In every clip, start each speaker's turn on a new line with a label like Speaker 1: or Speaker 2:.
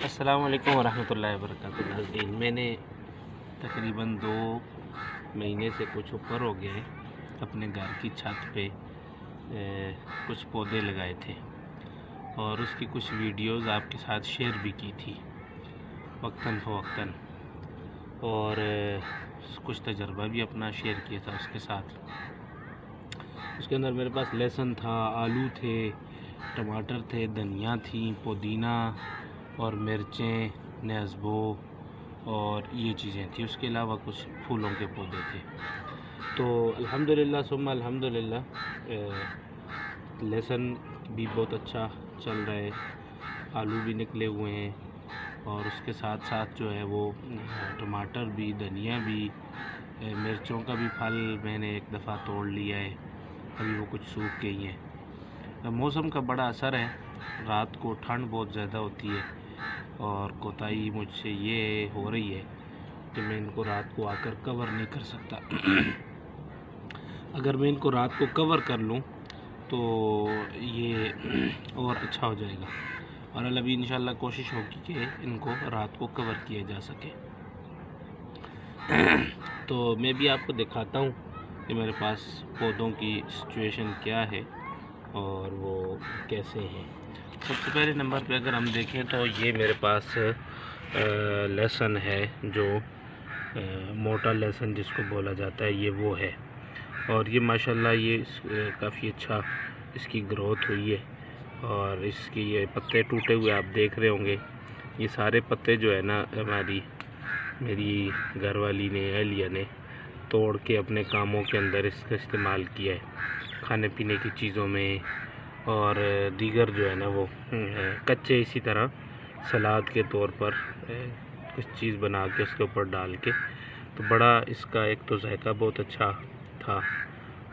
Speaker 1: अस्सलाम वालेकुम वरहमतुल्लाहि वबरकातुहू। नाज़रीन, मैंने तकरीबन 2 महीने से कुछ ऊपर हो गए अपने घर की छत पे कुछ पौधे लगाए थे और उसकी कुछ वीडियोज़ आपके साथ शेयर भी की थी वक्तन फ़वक्तन, और कुछ तजर्बा भी अपना शेयर किया था उसके साथ। उसके अंदर मेरे पास लहसुन था, आलू थे, टमाटर थे, धनिया थी, पुदीना और मिर्चें, नेज़बो और ये चीज़ें थी। उसके अलावा कुछ फूलों के पौधे थे। तो अल्हम्दुलिल्लाह सुम्मा अल्हम्दुलिल्लाह लहसुन भी बहुत अच्छा चल रहा है, आलू भी निकले हुए हैं और उसके साथ साथ जो है वो टमाटर भी, धनिया भी, मिर्चों का भी फल मैंने एक दफ़ा तोड़ लिया है, अभी वो कुछ सूख गई हैं। मौसम का बड़ा असर है, रात को ठंड बहुत ज़्यादा होती है और कोताही मुझसे ये हो रही है कि मैं इनको रात को आकर कवर नहीं कर सकता। अगर मैं इनको रात को कवर कर लूँ तो ये और अच्छा हो जाएगा, और अभी इंशाल्लाह कोशिश होगी कि इनको रात को कवर किया जा सके। तो मैं भी आपको दिखाता हूँ कि मेरे पास पौधों की सिचुएशन क्या है और वो कैसे हैं। सबसे पहले नंबर पे अगर हम देखें तो ये मेरे पास लहसुन है, जो मोटा लहसुन जिसको बोला जाता है, ये वो है। और ये माशाल्लाह ये काफ़ी अच्छा इसकी ग्रोथ हुई है और इसके ये पत्ते टूटे हुए आप देख रहे होंगे। ये सारे पत्ते जो है ना मेरी घरवाली ने, एलिया ने तोड़ के अपने कामों के अंदर इसका इस्तेमाल किया है, खाने पीने की चीज़ों में, और दीगर जो है ना वो कच्चे इसी तरह सलाद के तौर पर कुछ चीज़ बना के उसके ऊपर डाल के, तो बड़ा इसका एक तो जायका बहुत अच्छा था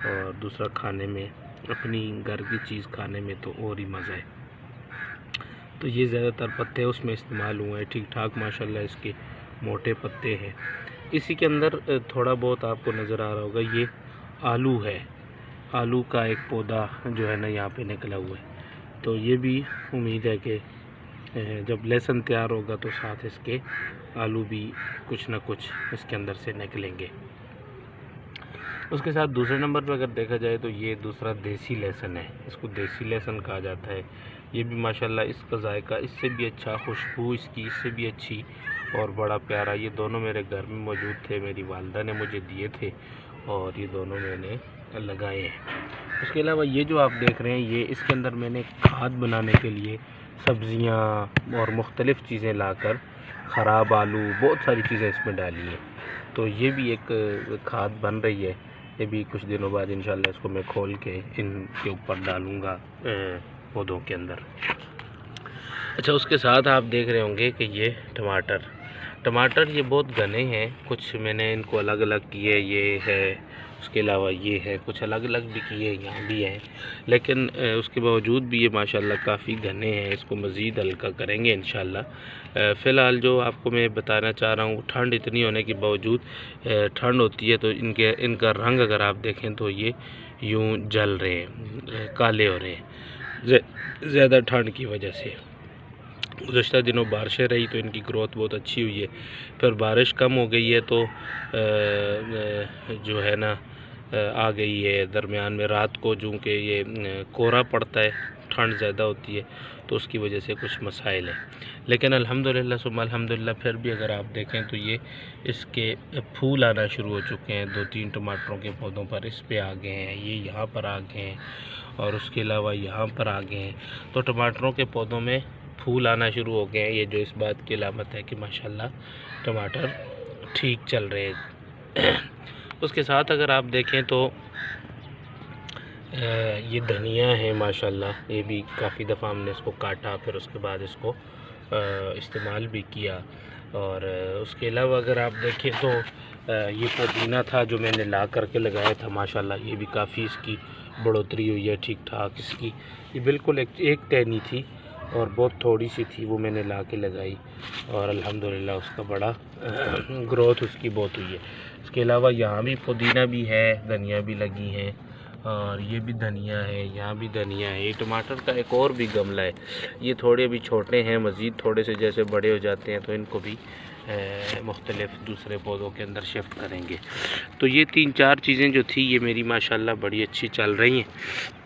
Speaker 1: और दूसरा खाने में, अपनी घर की चीज़ खाने में तो और ही मज़ा है। तो ये ज़्यादातर पत्ते उसमें इस्तेमाल हुए हैं, ठीक ठाक माशाल्लाह इसके मोटे पत्ते हैं। इसी के अंदर थोड़ा बहुत आपको नज़र आ रहा होगा, ये आलू है, आलू का एक पौधा जो है ना यहाँ पे निकला हुआ है। तो ये भी उम्मीद है कि जब लहसुन तैयार होगा तो साथ इसके आलू भी कुछ ना कुछ इसके अंदर से निकलेंगे। उसके साथ दूसरे नंबर पर अगर देखा जाए तो ये दूसरा देसी लहसुन है, इसको देसी लहसुन कहा जाता है। ये भी माशाल्लाह इसका जायका इससे भी अच्छा, खुशबू इसकी इससे भी अच्छी और बड़ा प्यारा। ये दोनों मेरे घर में मौजूद थे, मेरी वालदा ने मुझे दिए थे और ये दोनों मैंने लगाए हैं। उसके अलावा ये जो आप देख रहे हैं, ये इसके अंदर मैंने खाद बनाने के लिए सब्ज़ियाँ और मुख्तलिफ़ चीज़ें लाकर, ख़राब आलू, बहुत सारी चीज़ें इसमें डाली हैं। तो ये भी एक खाद बन रही है। ये भी कुछ दिनों बाद इंशाल्लाह इसको मैं खोल के इनके ऊपर डालूँगा पौधों के अंदर। अच्छा, उसके साथ आप देख रहे होंगे कि ये टमाटर ये बहुत घने हैं, कुछ मैंने इनको अलग अलग किए, ये है, उसके अलावा ये है, कुछ अलग अलग भी किए, यहाँ भी हैं, लेकिन उसके बावजूद भी ये माशाल्लाह काफ़ी घने हैं। इसको मज़ीद हल्का करेंगे इंशाल्लाह। फ़िलहाल जो आपको मैं बताना चाह रहा हूँ, ठंड इतनी होने के बावजूद, ठंड होती है तो इनका रंग अगर आप देखें तो ये यूँ जल रहे हैं, काले हो रहे हैं ज़्यादा ठंड की वजह से। गुज़श्ता दिनों बारिशें रही तो इनकी ग्रोथ बहुत अच्छी हुई है, फिर बारिश कम हो गई है तो जो है ना आ गई है दरमियान में। रात को चूँकि ये कोहरा पड़ता है, ठंड ज़्यादा होती है, तो उसकी वजह से कुछ मसाइल हैं। लेकिन अल्हम्दुलिल्लाह सुम्मा अल्हम्दुलिल्लाह फिर भी अगर आप देखें तो ये इसके फूल आना शुरू हो चुके हैं। 2-3 टमाटरों के पौधों पर इस पे आ गए हैं, ये यहाँ पर आ गए हैं और उसके अलावा यहाँ पर आ गए हैं। तो टमाटरों के पौधों में फूल आना शुरू हो गए हैं, ये जो इस बात की अलामत है कि माशाल्लाह टमाटर ठीक चल रहे हैं। उसके साथ अगर आप देखें तो ये धनिया है माशाल्लाह, ये भी काफ़ी दफ़ा हमने इसको काटा, फिर उसके बाद इसको इस्तेमाल भी किया। और उसके अलावा अगर आप देखें तो ये पुदीना था जो मैंने ला करके लगाया था, माशाल्लाह ये भी काफ़ी इसकी बढ़ोतरी हुई है, ठीक ठाक इसकी। ये बिल्कुल एक टहनी थी और बहुत थोड़ी सी थी, वो मैंने ला के लगाई और अल्हम्दुलिल्लाह उसका बड़ा ग्रोथ उसकी बहुत हुई है। इसके अलावा यहाँ भी पुदीना भी है, धनिया भी लगी हैं और ये भी धनिया है, यहाँ भी धनिया है। ये टमाटर का एक और भी गमला है, ये थोड़े अभी छोटे हैं, मज़ीद थोड़े से जैसे बड़े हो जाते हैं तो इनको भी मुख्तलिफ़ दूसरे पौधों के अंदर शिफ्ट करेंगे। तो ये 3-4 चीज़ें जो थी ये मेरी माशाल्लाह बड़ी अच्छी चल रही हैं,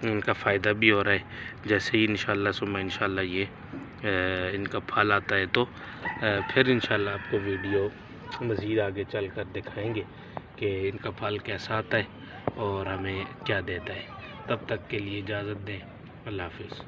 Speaker 1: इनका फ़ायदा भी हो रहा है। जैसे ही इंशाल्लाह ये इनका फल आता है तो फिर इंशाल्लाह आपको वीडियो मज़ीद आगे चल कर दिखाएँगे कि इनका फल कैसा आता है और हमें क्या देता है। तब तक के लिए इजाज़त दें। अल्लाह हाफ़िज़।